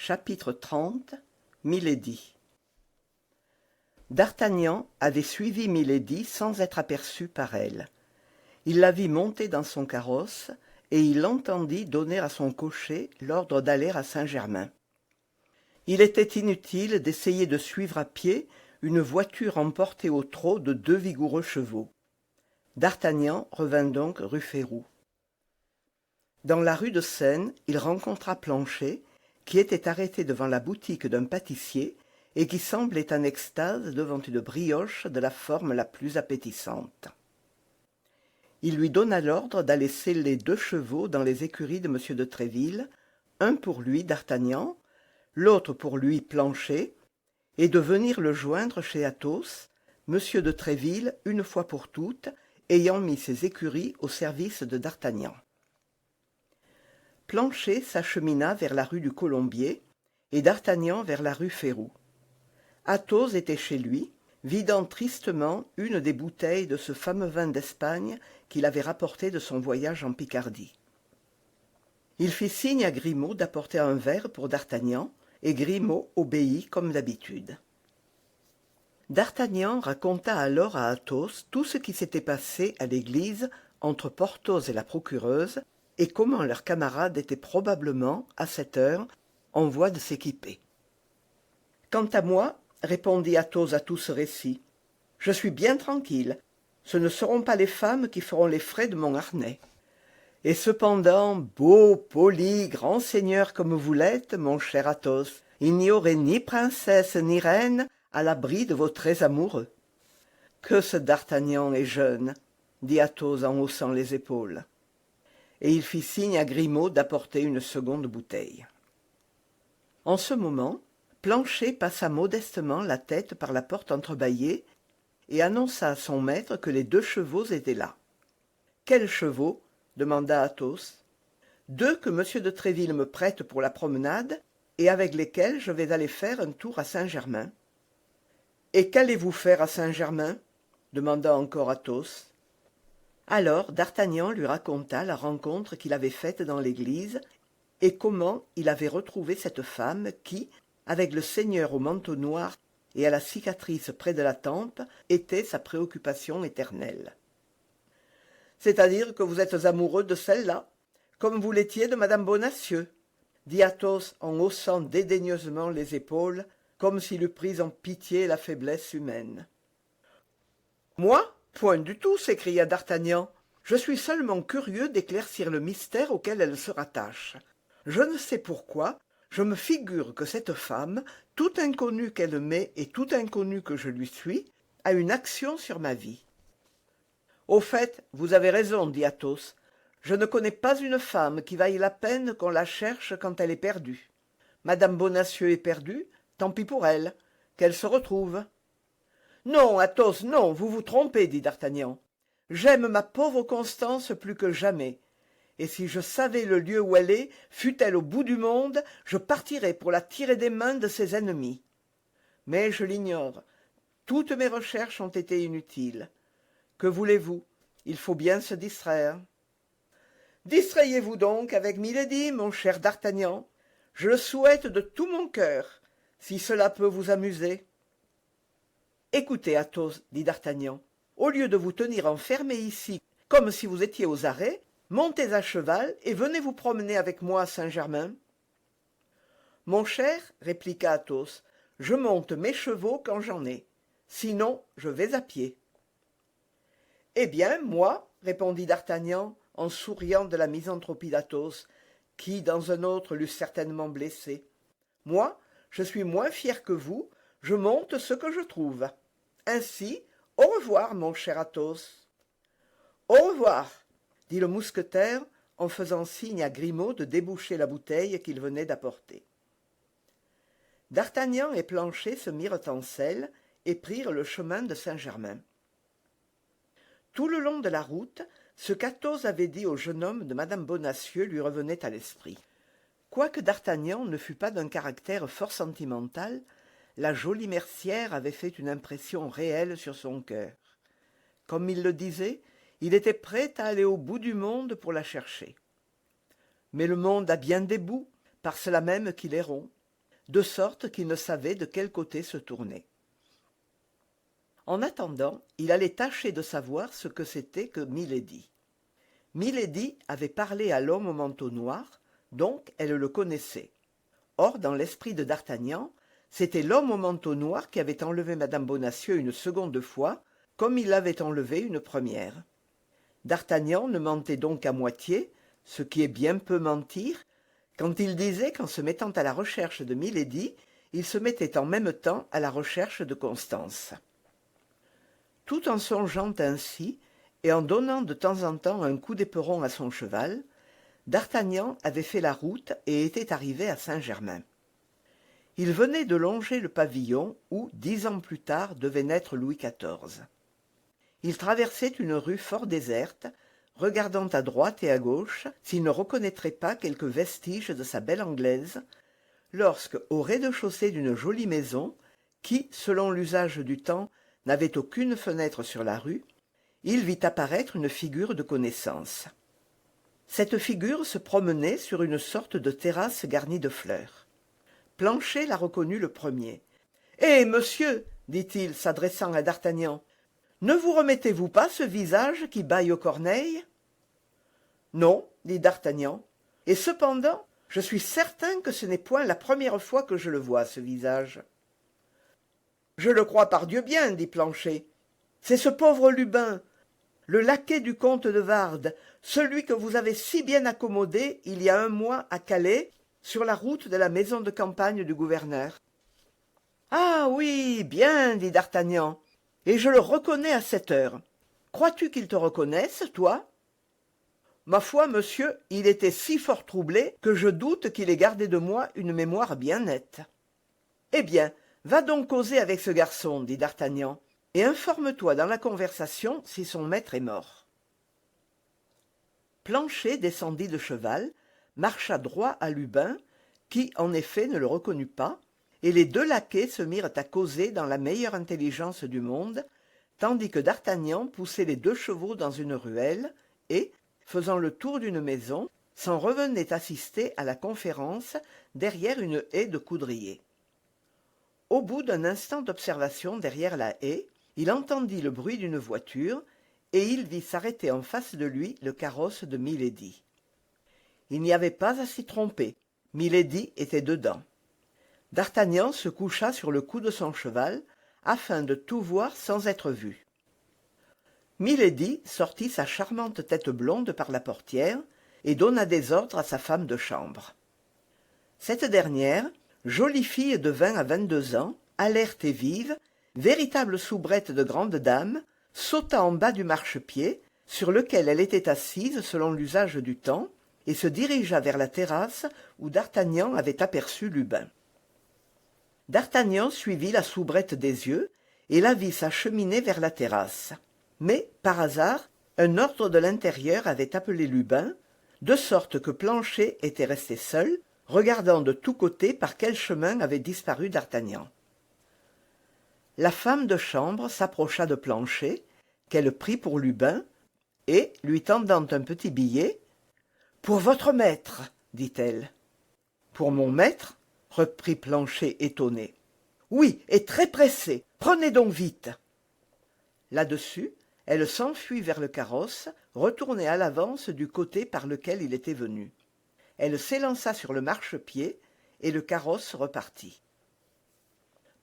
Chapitre 30 Milady. D'Artagnan avait suivi Milady sans être aperçu par elle. Il la vit monter dans son carrosse, et il l'entendit donner à son cocher l'ordre d'aller à Saint-Germain. Il était inutile d'essayer de suivre à pied une voiture emportée au trot de 2 vigoureux chevaux. D'Artagnan revint donc rue Férou. Dans la rue de Seine, il rencontra Planchet, qui était arrêté devant la boutique d'un pâtissier et qui semblait en extase devant une brioche de la forme la plus appétissante. Il lui donna l'ordre d'aller seller 2 chevaux dans les écuries de M. de Tréville, un pour lui, D'Artagnan, l'autre pour lui, Planchet, et de venir le joindre chez Athos, M. de Tréville, une fois pour toutes, ayant mis ses écuries au service de D'Artagnan. Planchet s'achemina vers la rue du Colombier et D'Artagnan vers la rue Férou. Athos était chez lui, vidant tristement une des bouteilles de ce fameux vin d'Espagne qu'il avait rapporté de son voyage en Picardie. Il fit signe à Grimaud d'apporter un verre pour D'Artagnan, et Grimaud obéit comme d'habitude. D'Artagnan raconta alors à Athos tout ce qui s'était passé à l'église entre Porthos et la procureuse, et comment leur camarade était probablement, à cette heure, en voie de s'équiper. « Quant à moi, répondit Athos à tout ce récit, je suis bien tranquille. Ce ne seront pas les femmes qui feront les frais de mon harnais. Et cependant, beau, poli, grand seigneur comme vous l'êtes, mon cher Athos, il n'y aurait ni princesse ni reine à l'abri de vos traits amoureux. Que ce D'Artagnan est jeune, dit Athos en haussant les épaules. Et il fit signe à Grimaud d'apporter une seconde bouteille. En ce moment, Planchet passa modestement la tête par la porte entrebâillée et annonça à son maître que les 2 chevaux étaient là. « Quels chevaux ?» demanda Athos. « 2 que M. de Tréville me prête pour la promenade et avec lesquels je vais aller faire un tour à Saint-Germain. »« Et qu'allez-vous faire à Saint-Germain » demanda encore Athos. Alors D'Artagnan lui raconta la rencontre qu'il avait faite dans l'église et comment il avait retrouvé cette femme qui, avec le seigneur au manteau noir et à la cicatrice près de la tempe, était sa préoccupation éternelle. « C'est-à-dire que vous êtes amoureux de celle-là, comme vous l'étiez de madame Bonacieux, dit Athos en haussant dédaigneusement les épaules, comme s'il eût pris en pitié la faiblesse humaine. « Moi ? Point du tout, s'écria D'Artagnan. Je suis seulement curieux d'éclaircir le mystère auquel elle se rattache. Je ne sais pourquoi, je me figure que cette femme, tout inconnue qu'elle m'est et tout inconnue que je lui suis, a une action sur ma vie. »« Au fait, vous avez raison, dit Athos. Je ne connais pas une femme qui vaille la peine qu'on la cherche quand elle est perdue. Madame Bonacieux est perdue, tant pis pour elle, qu'elle se retrouve. »« Non, Athos, non, vous vous trompez, dit D'Artagnan. J'aime ma pauvre Constance plus que jamais. Et si je savais le lieu où elle est, fût-elle au bout du monde, je partirais pour la tirer des mains de ses ennemis. Mais je l'ignore. Toutes mes recherches ont été inutiles. Que voulez-vous? Il faut bien se distraire. Distrayez-vous donc avec Milady, mon cher D'Artagnan. Je le souhaite de tout mon cœur, si cela peut vous amuser. Écoutez, Athos, dit D'Artagnan, au lieu de vous tenir enfermé ici, comme si vous étiez aux arrêts, montez à cheval et venez vous promener avec moi à Saint-Germain. Mon cher, répliqua Athos, je monte mes chevaux quand j'en ai. Sinon, je vais à pied. Eh bien, moi, répondit D'Artagnan, en souriant de la misanthropie d'Athos, qui, dans un autre, l'eût certainement blessé. Moi, je suis moins fier que vous, je monte ce que je trouve. Ainsi, au revoir, mon cher Athos. Au revoir, dit le mousquetaire en faisant signe à Grimaud de déboucher la bouteille qu'il venait d'apporter. D'Artagnan et Planchet se mirent en selle et prirent le chemin de Saint-Germain. Tout le long de la route, ce qu'Athos avait dit au jeune homme de madame Bonacieux lui revenait à l'esprit. Quoique D'Artagnan ne fût pas d'un caractère fort sentimental, la jolie mercière avait fait une impression réelle sur son cœur. Comme il le disait, il était prêt à aller au bout du monde pour la chercher. Mais le monde a bien des bouts, par cela même qu'il est rond. de sorte qu'il ne savait de quel côté se tourner. En attendant, il allait tâcher de savoir ce que c'était que Milady. Milady avait parlé à l'homme au manteau noir, donc elle le connaissait. Or, dans l'esprit de d'Artagnan, c'était l'homme au manteau noir qui avait enlevé madame Bonacieux une seconde fois, comme il l'avait enlevée une première. D'Artagnan ne mentait donc qu'à moitié, ce qui est bien peu mentir, quand il disait qu'en se mettant à la recherche de Milady, il se mettait en même temps à la recherche de Constance. Tout en songeant ainsi, et en donnant de temps en temps un coup d'éperon à son cheval, d'Artagnan avait fait la route et était arrivé à Saint-Germain. Il venait de longer le pavillon où, 10 ans plus tard, devait naître Louis XIV. Il traversait une rue fort déserte, regardant à droite et à gauche s'il ne reconnaîtrait pas quelques vestiges de sa belle Anglaise, lorsque, au rez-de-chaussée d'une jolie maison, qui, selon l'usage du temps, n'avait aucune fenêtre sur la rue, il vit apparaître une figure de connaissance. Cette figure se promenait sur une sorte de terrasse garnie de fleurs. Planchet la reconnut le premier. « Eh, monsieur !» dit-il, s'adressant à d'Artagnan, « ne vous remettez-vous pas ce visage qui bâille aux corneilles ?» « Non, » dit d'Artagnan, « et cependant, je suis certain que ce n'est point la première fois que je le vois, ce visage. »« Je le crois par Dieu bien, » dit Planchet. « C'est ce pauvre Lubin, le laquais du comte de Wardes, celui que vous avez si bien accommodé il y a un mois à Calais, sur la route de la maison de campagne du gouverneur. »« Ah oui, bien, » dit d'Artagnan, « et je le reconnais à cette heure. Crois-tu qu'il te reconnaisse, toi ? » « Ma foi, monsieur, il était si fort troublé que je doute qu'il ait gardé de moi une mémoire bien nette. »« Eh bien, va donc causer avec ce garçon, » dit d'Artagnan, « et informe-toi dans la conversation si son maître est mort. » Planchet descendit de cheval, marcha droit à Lubin, qui, en effet, ne le reconnut pas, et les deux laquais se mirent à causer dans la meilleure intelligence du monde, tandis que d'Artagnan poussait les 2 chevaux dans une ruelle, et, faisant le tour d'une maison, s'en revenait assister à la conférence derrière une haie de coudriers. Au bout d'un instant d'observation derrière la haie, il entendit le bruit d'une voiture, et il vit s'arrêter en face de lui le carrosse de Milady. Il n'y avait pas à s'y tromper, Milady était dedans. D'Artagnan se coucha sur le cou de son cheval, afin de tout voir sans être vu. Milady sortit sa charmante tête blonde par la portière et donna des ordres à sa femme de chambre. Cette dernière, jolie fille de 20 à 22 ans, alerte et vive, véritable soubrette de grande dame, sauta en bas du marchepied, sur lequel elle était assise selon l'usage du temps, et se dirigea vers la terrasse où d'Artagnan avait aperçu Lubin. D'Artagnan suivit la soubrette des yeux et la vit s'acheminer vers la terrasse. Mais, par hasard, un ordre de l'intérieur avait appelé Lubin, de sorte que Planchet était resté seul, regardant de tous côtés par quel chemin avait disparu d'Artagnan. La femme de chambre s'approcha de Planchet, qu'elle prit pour Lubin, et, lui tendant un petit billet, « Pour votre maître, dit-elle. »« Pour mon maître ?» reprit Planchet étonné. « Oui, et très pressé. Prenez donc vite. » Là-dessus, elle s'enfuit vers le carrosse, retournée à l'avance du côté par lequel il était venu. Elle s'élança sur le marchepied, et le carrosse repartit.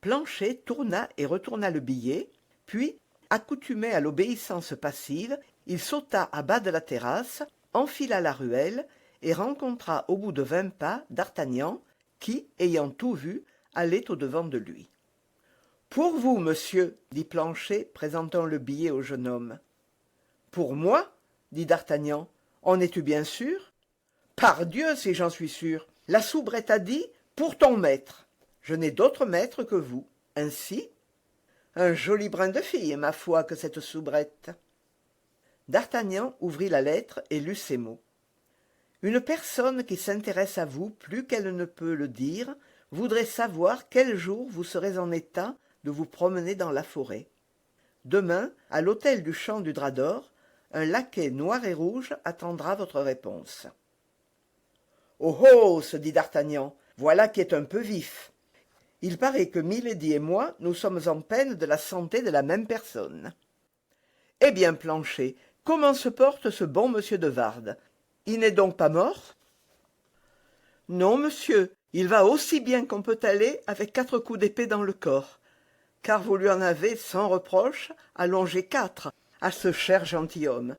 Planchet tourna et retourna le billet, puis, accoutumé à l'obéissance passive, il sauta à bas de la terrasse, enfila la ruelle, et rencontra au bout de 20 pas d'Artagnan, qui, ayant tout vu, allait au-devant de lui. « Pour vous, monsieur, » dit Planchet, présentant le billet au jeune homme. « Pour moi » dit d'Artagnan. « En es-tu bien sûr ?»« Pardieu, si j'en suis sûr. La soubrette a dit « pour ton maître ». Je n'ai d'autre maître que vous. Ainsi, un joli brin de fille, ma foi, que cette soubrette. » D'Artagnan ouvrit la lettre et lut ces mots. « Une personne qui s'intéresse à vous plus qu'elle ne peut le dire voudrait savoir quel jour vous serez en état de vous promener dans la forêt. Demain, à l'hôtel du Champ du Drap d'Or, un laquais noir et rouge attendra votre réponse. »« Oh oh !» se dit d'Artagnan, « voilà qui est un peu vif. Il paraît que Milady et moi, nous sommes en peine de la santé de la même personne. Eh bien, Planchet, comment se porte ce bon monsieur de Wardes? Il n'est donc pas mort? Non, monsieur, il va aussi bien qu'on peut aller avec 4 coups d'épée dans le corps, car vous lui en avez, sans reproche, allongé 4 à ce cher gentilhomme,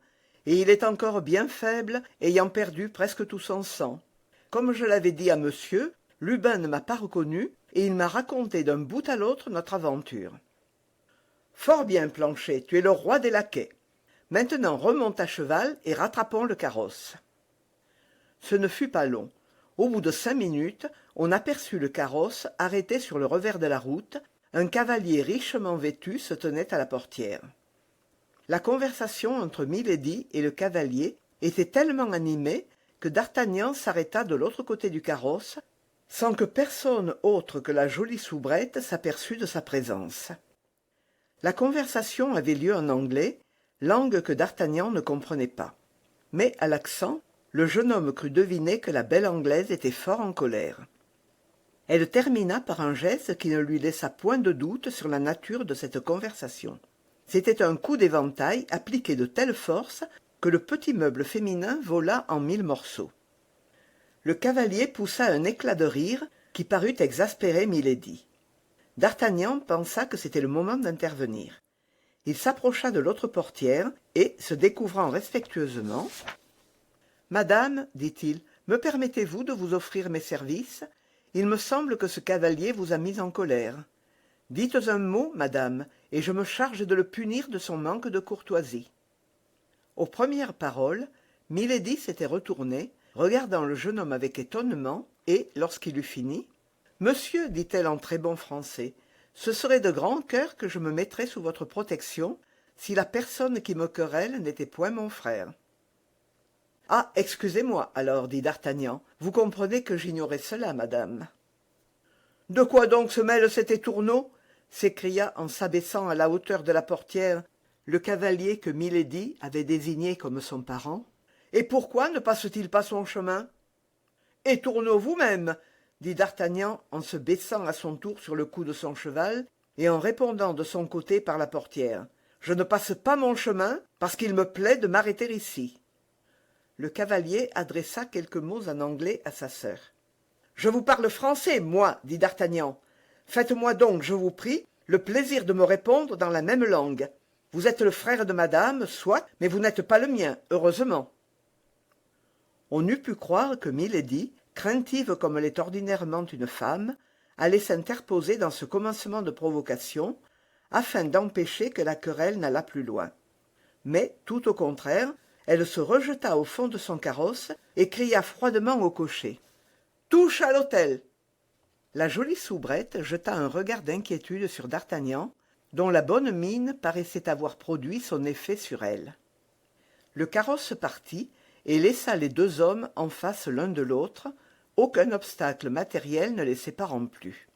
et il est encore bien faible, ayant perdu presque tout son sang. Comme je l'avais dit à monsieur, Lubin ne m'a pas reconnu, et il m'a raconté d'un bout à l'autre notre aventure. Fort bien, Planchet, tu es le roi des laquais. Maintenant remonte à cheval et rattrapons le carrosse. Ce ne fut pas long. Au bout de 5 minutes, on aperçut le carrosse arrêté sur le revers de la route. Un cavalier richement vêtu se tenait à la portière. La conversation entre Milady et le cavalier était tellement animée que d'Artagnan s'arrêta de l'autre côté du carrosse, sans que personne autre que la jolie soubrette s'aperçût de sa présence. La conversation avait lieu en anglais, langue que d'Artagnan ne comprenait pas. Mais à l'accent, le jeune homme crut deviner que la belle Anglaise était fort en colère. Elle termina par un geste qui ne lui laissa point de doute sur la nature de cette conversation. C'était un coup d'éventail appliqué de telle force que le petit meuble féminin vola en 1000 morceaux. Le cavalier poussa un éclat de rire qui parut exaspérer Milady. D'Artagnan pensa que c'était le moment d'intervenir. Il s'approcha de l'autre portière et, se découvrant respectueusement, « Madame, dit-il, me permettez-vous de vous offrir mes services? Il me semble que ce cavalier vous a mis en colère. Dites un mot, madame, et je me charge de le punir de son manque de courtoisie. » Aux premières paroles, Milady s'était retournée, regardant le jeune homme avec étonnement, et, lorsqu'il eut fini, « Monsieur, dit-elle en très bon français, ce serait de grand cœur que je me mettrais sous votre protection si la personne qui me querelle n'était point mon frère. » « Ah, excusez-moi, alors, dit d'Artagnan, vous comprenez que j'ignorais cela, madame. »« De quoi donc se mêle cet étourneau ?» s'écria en s'abaissant à la hauteur de la portière le cavalier que Milady avait désigné comme son parent. « Et pourquoi ne passe-t-il pas son chemin ?»« Étourneau vous-même !» dit d'Artagnan en se baissant à son tour sur le cou de son cheval et en répondant de son côté par la portière. « Je ne passe pas mon chemin parce qu'il me plaît de m'arrêter ici. » Le cavalier adressa quelques mots en anglais à sa sœur. « Je vous parle français, moi, dit d'Artagnan. Faites-moi donc, je vous prie, le plaisir de me répondre dans la même langue. Vous êtes le frère de madame, soit, mais vous n'êtes pas le mien, heureusement. » On eût pu croire que Milady, craintive comme l'est ordinairement une femme, allait s'interposer dans ce commencement de provocation, afin d'empêcher que la querelle n'allât plus loin. Mais, tout au contraire, elle se rejeta au fond de son carrosse et cria froidement au cocher. « Touche à l'hôtel !» La jolie soubrette jeta un regard d'inquiétude sur d'Artagnan, dont la bonne mine paraissait avoir produit son effet sur elle. Le carrosse partit et laissa les 2 hommes en face l'un de l'autre. Aucun obstacle matériel ne les séparant plus.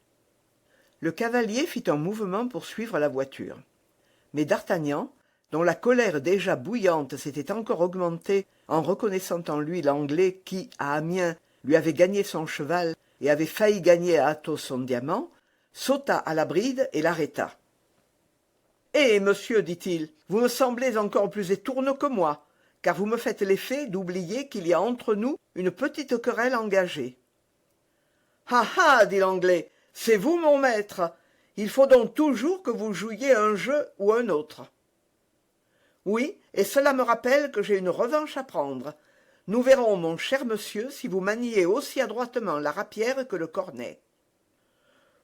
Le cavalier fit un mouvement pour suivre la voiture. Mais d'Artagnan, dont la colère déjà bouillante s'était encore augmentée en reconnaissant en lui l'Anglais qui, à Amiens, lui avait gagné son cheval et avait failli gagner à Athos son diamant, sauta à la bride et l'arrêta. « Eh, monsieur, dit-il, vous me semblez encore plus étourneau que moi, car vous me faites l'effet d'oublier qu'il y a entre nous une petite querelle engagée. »« Ah ah, dit l'Anglais, c'est vous mon maître. Il faut donc toujours que vous jouiez un jeu ou un autre. » Oui, et cela me rappelle que j'ai une revanche à prendre. Nous verrons, mon cher monsieur, si vous maniez aussi adroitement la rapière que le cornet.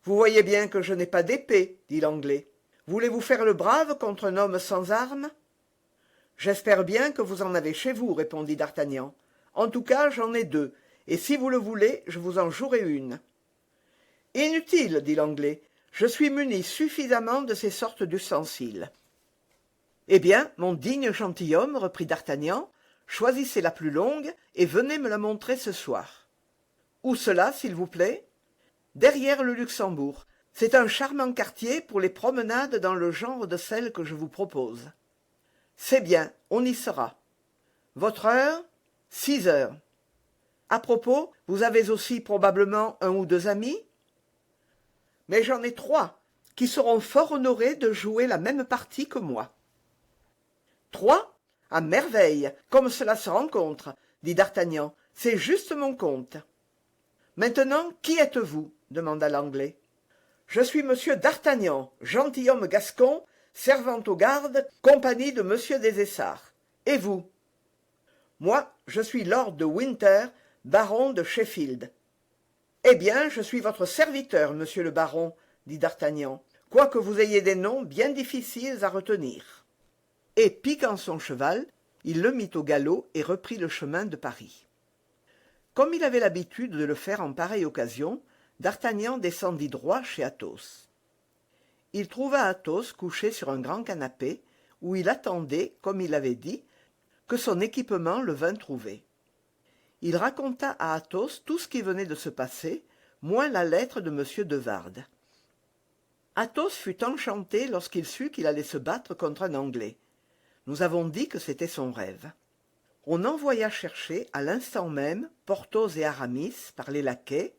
Vous voyez bien que je n'ai pas d'épée, dit l'Anglais. Voulez-vous faire le brave contre un homme sans armes? J'espère bien que vous en avez chez vous, répondit d'Artagnan. En tout cas, j'en ai 2, et si vous le voulez, je vous en jouerai une. Inutile, dit l'Anglais. Je suis muni suffisamment de ces sortes d'ustensiles. Eh bien, mon digne gentilhomme, reprit d'Artagnan, choisissez la plus longue et venez me la montrer ce soir. Où cela, s'il vous plaît? Derrière le Luxembourg. C'est un charmant quartier pour les promenades dans le genre de celles que je vous propose. C'est bien, on y sera. Votre heure? 6 heures. À propos, vous avez aussi probablement 1 ou 2 amis? mais j'en ai 3, qui seront fort honorés de jouer la même partie que moi. 3 ? À merveille, comme cela se rencontre, dit d'Artagnan, c'est juste mon compte. Maintenant, qui êtes-vous demanda l'Anglais. Je suis monsieur d'Artagnan, gentilhomme gascon, servant aux gardes, compagnie de monsieur des Essarts. Et vous? Moi, je suis lord de Winter, baron de Sheffield. Eh bien, je suis votre serviteur, monsieur le baron, dit d'Artagnan, quoique vous ayez des noms bien difficiles à retenir. Et piquant son cheval, il le mit au galop et reprit le chemin de Paris. Comme il avait l'habitude de le faire en pareille occasion, d'Artagnan descendit droit chez Athos. Il trouva Athos couché sur un grand canapé, où il attendait, comme il avait dit, que son équipement le vînt trouver. Il raconta à Athos tout ce qui venait de se passer, moins la lettre de M. de Wardes. Athos fut enchanté lorsqu'il sut qu'il allait se battre contre un Anglais. Nous avons dit que c'était son rêve. On envoya chercher à l'instant même Porthos et Aramis par les laquais,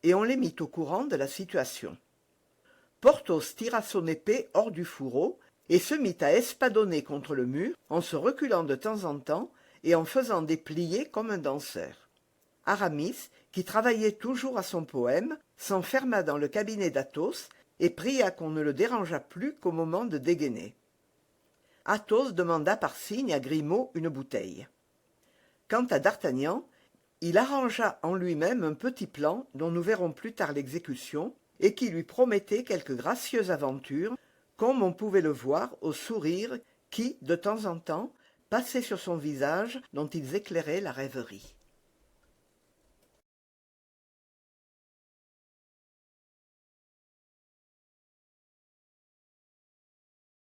et on les mit au courant de la situation. Porthos tira son épée hors du fourreau et se mit à espadonner contre le mur en se reculant de temps en temps et en faisant des pliés comme un danseur. Aramis, qui travaillait toujours à son poème, s'enferma dans le cabinet d'Athos et pria qu'on ne le dérangeât plus qu'au moment de dégainer. Athos demanda par signe à Grimaud une bouteille. Quant à d'Artagnan, il arrangea en lui-même un petit plan dont nous verrons plus tard l'exécution et qui lui promettait quelque gracieuse aventure, comme on pouvait le voir au sourire qui, de temps en temps, passait sur son visage dont ils éclairaient la rêverie.